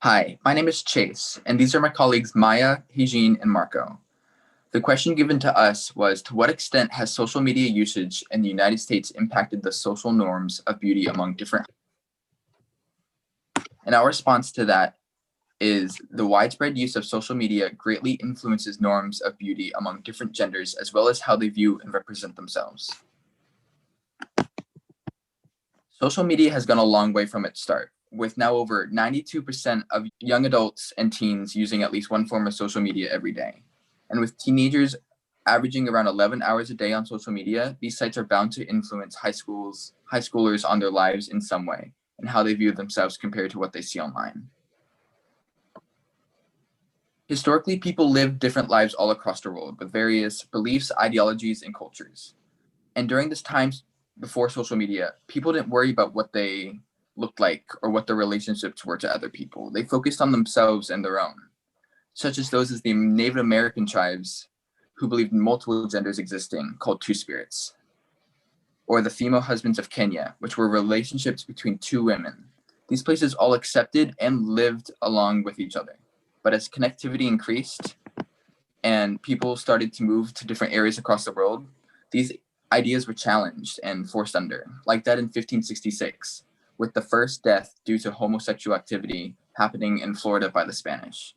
Hi, my name is Chase, and these are my colleagues Maya, Hijin, and Marco. The question given to us was, to what extent has social media usage in the United States impacted the social norms of beauty among different? And our response to that is the widespread use of social media greatly influences norms of beauty among different genders, as well as how they view and represent themselves. Social media has gone a long way from its start, with now over 92% of young adults and teens using at least one form of social media every day. And with teenagers averaging around 11 hours a day on social media, these sites are bound to influence high schoolers on their lives in some way and how they view themselves compared to what they see online. Historically, people lived different lives all across the world with various beliefs, ideologies, and cultures. And during this time before social media, people didn't worry about what they looked like or what their relationships were to other people. They focused on themselves and their own, such as those as the Native American tribes who believed in multiple genders existing, called two spirits, or the female husbands of Kenya, which were relationships between two women. These places all accepted and lived along with each other. But as connectivity increased and people started to move to different areas across the world, these ideas were challenged and forced under, like that in 1566, with the first death due to homosexual activity happening in Florida by the Spanish.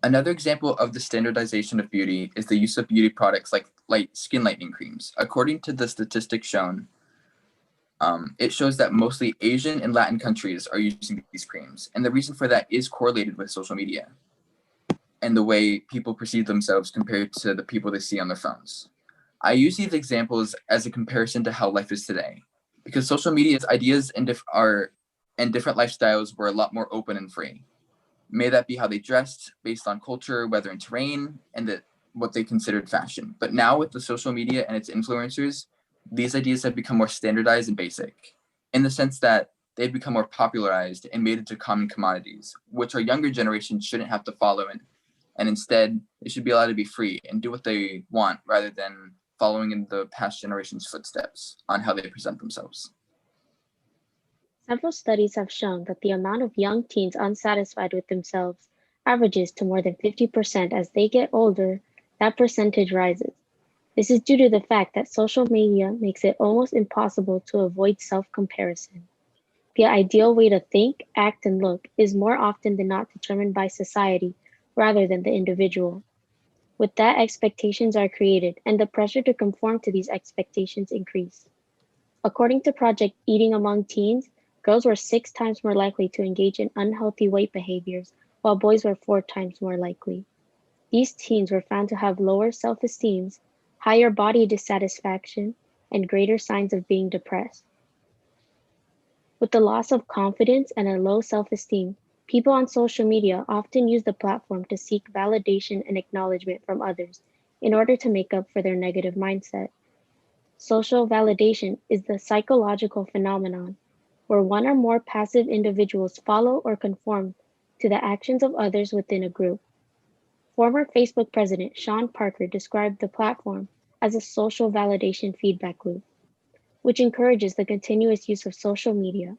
Another example of the standardization of beauty is the use of beauty products like skin lightening creams. According to the statistics shown, it shows that mostly Asian and Latin countries are using these creams. And the reason for that is correlated with social media and the way people perceive themselves compared to the people they see on their phones. I use these examples as a comparison to how life is today, because social media's ideas and different lifestyles were a lot more open and free. May that be how they dressed, based on culture, weather, and terrain, and what they considered fashion. But now with the social media and its influencers, these ideas have become more standardized and basic, in the sense that they've become more popularized and made into common commodities, which our younger generation shouldn't have to follow in. And instead, they should be allowed to be free and do what they want rather than following in the past generation's footsteps on how they present themselves. Several studies have shown that the amount of young teens unsatisfied with themselves averages to more than 50%. As they get older, that percentage rises. This is due to the fact that social media makes it almost impossible to avoid self-comparison. The ideal way to think, act, and look is more often than not determined by society rather than the individual. With that, expectations are created, and the pressure to conform to these expectations increase. According to Project Eating Among Teens, girls were 6 times more likely to engage in unhealthy weight behaviors, while boys were 4 times more likely. These teens were found to have lower self-esteem, higher body dissatisfaction, and greater signs of being depressed. With the loss of confidence and a low self-esteem, people on social media often use the platform to seek validation and acknowledgement from others in order to make up for their negative mindset. Social validation is the psychological phenomenon where one or more passive individuals follow or conform to the actions of others within a group. Former Facebook president Sean Parker described the platform as a social validation feedback loop, which encourages the continuous use of social media.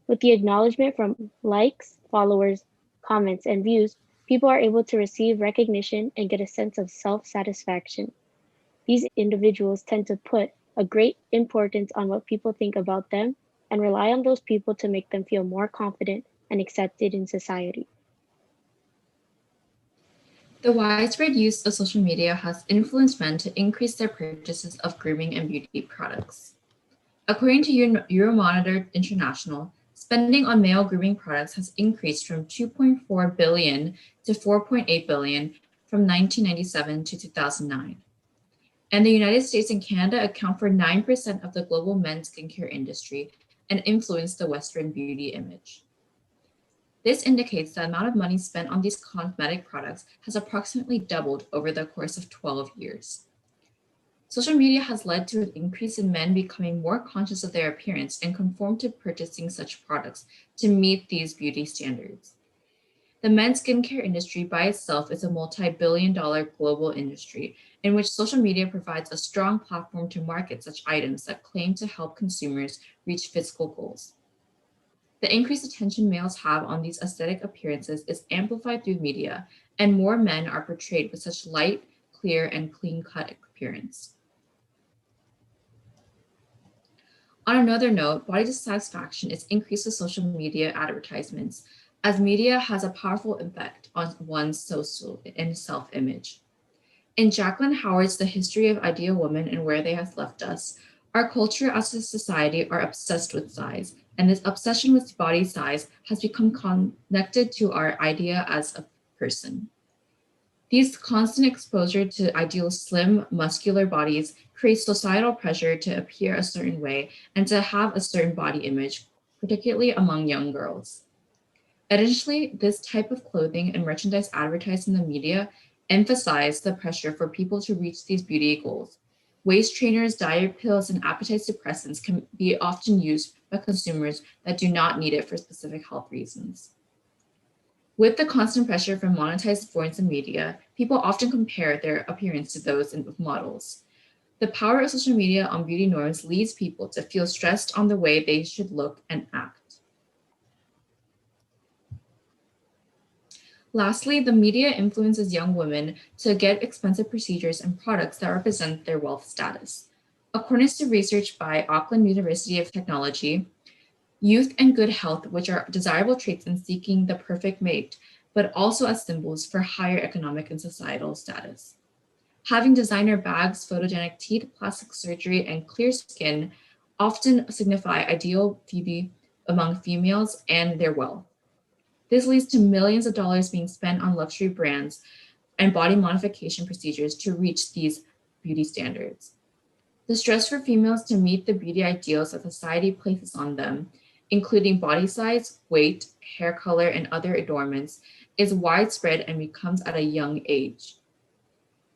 With the acknowledgement from likes, followers, comments, and views, people are able to receive recognition and get a sense of self-satisfaction. These individuals tend to put a great importance on what people think about them and rely on those people to make them feel more confident and accepted in society. The widespread use of social media has influenced men to increase their purchases of grooming and beauty products. According to Euromonitor International, spending on male grooming products has increased from 2.4 billion to 4.8 billion from 1997 to 2009. And the United States and Canada account for 9% of the global men's skincare industry and influence the Western beauty image. This indicates the amount of money spent on these cosmetic products has approximately doubled over the course of 12 years. Social media has led to an increase in men becoming more conscious of their appearance and conform to purchasing such products to meet these beauty standards. The men's skincare industry by itself is a multi-billion-dollar global industry in which social media provides a strong platform to market such items that claim to help consumers reach physical goals. The increased attention males have on these aesthetic appearances is amplified through media, and more men are portrayed with such light, clear, and clean-cut appearance. On another note, body dissatisfaction is increased with social media advertisements, as media has a powerful effect on one's social and self-image. In Jacqueline Howard's The History of Ideal Women and Where They Have Left Us, our culture as a society are obsessed with size, and this obsession with body size has become connected to our idea as a person. These constant exposure to ideal slim, muscular bodies creates societal pressure to appear a certain way and to have a certain body image, particularly among young girls. Additionally, this type of clothing and merchandise advertised in the media emphasize the pressure for people to reach these beauty goals. Waist trainers, diet pills, and appetite suppressants can be often used by consumers that do not need it for specific health reasons. With the constant pressure from monetized forms in media, people often compare their appearance to those of models. The power of social media on beauty norms leads people to feel stressed on the way they should look and act. Lastly, the media influences young women to get expensive procedures and products that represent their wealth status. According to research by Auckland University of Technology, youth and good health, which are desirable traits in seeking the perfect mate, but also as symbols for higher economic and societal status. Having designer bags, photogenic teeth, plastic surgery, and clear skin often signify ideal beauty among females and their wealth. This leads to millions of dollars being spent on luxury brands and body modification procedures to reach these beauty standards. The stress for females to meet the beauty ideals that society places on them, including body size, weight, hair color, and other adornments, is widespread and becomes at a young age.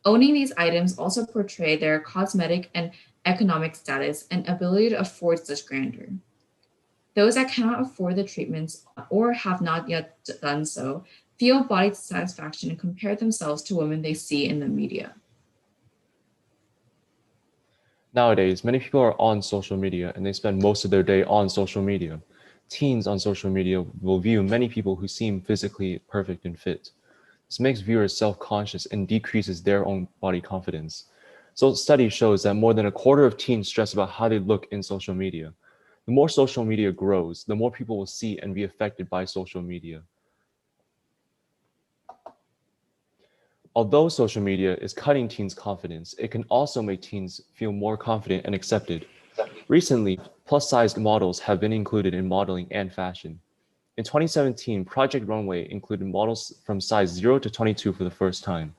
Owning these items also portray their cosmetic and economic status and ability to afford such grandeur. Those that cannot afford the treatments or have not yet done so feel body dissatisfaction and compare themselves to women they see in the media. Nowadays, many people are on social media and they spend most of their day on social media. Teens on social media will view many people who seem physically perfect and fit. This makes viewers self-conscious and decreases their own body confidence. So a study shows that more than a quarter of teens stress about how they look in social media. The more social media grows, the more people will see and be affected by social media. Although social media is cutting teens' confidence, it can also make teens feel more confident and accepted. Recently, plus-sized models have been included in modeling and fashion. In 2017, Project Runway included models from size 0 to 22 for the first time.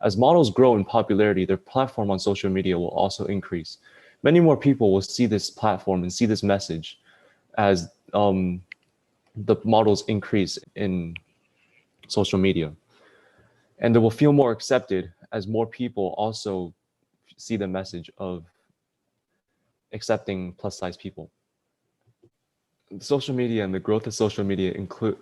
As models grow in popularity, their platform on social media will also increase. Many more people will see this platform and see this message as the models increase in social media. And they will feel more accepted as more people also see the message of accepting plus-size people. Social media and the growth of social media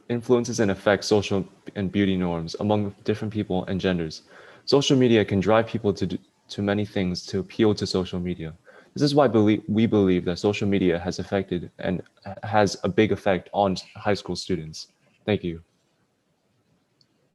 influences and affects social and beauty norms among different people and genders. Social media can drive people to many things to appeal to social media. This is why we believe that social media has affected and has a big effect on high school students. Thank you.